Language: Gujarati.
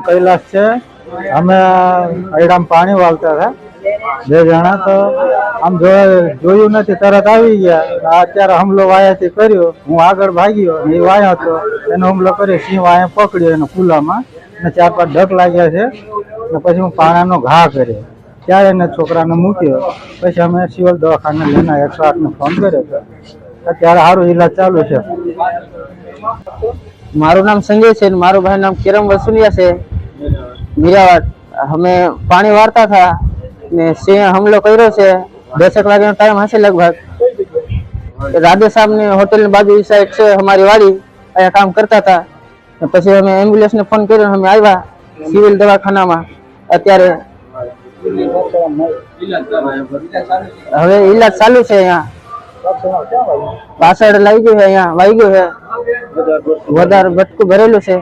કૈલાસ છે। અમે આયડામાં પાણી વાળતા હતા 2 જણા, તો આમ જોયું નથી, તરત આવી ગયા। અત્યારે હુમલો વાયાથી કર્યો, હું આગળ ભાગ્યો, એ વાયો હતો, એનો હુમલો કર્યો, સિંહ વાયા પકડ્યો એને ખુલ્લામાં, ને 4-5 ડગ લાગ્યા છે, ને પછી હું પાણાનો ઘા કર્યો, ત્યારે એને છોકરાને મૂક્યો, પછી અમે સિવિલ દવાખાને લઈને 108 ને ફોન કર્યો હતો। અત્યારે સારું ઈલાજ ચાલુ છે। મારું નામ સંજય છે, મારું ભાઈ નામ કિરમ વસુલિયા છે, મીરાવાડ। અમે પાણી वारता था ने सिंह हमलो कर्यो छे। 10 वागे टाइम हशे लगभग। राधे साहब ने होटल बाजू साइड से हमारी वाड़ी अँ काम करता था। पछी अमे एम्ब्युलन्स ने फोन कर्यो, अमे आव्या सिविल दवाखाना में। अत्यारे हवे इलाज चालू छे। अहींया पाछळ लई गयो है, अहींया वाई गयो है, વધારે બટકું ભરેલું છે।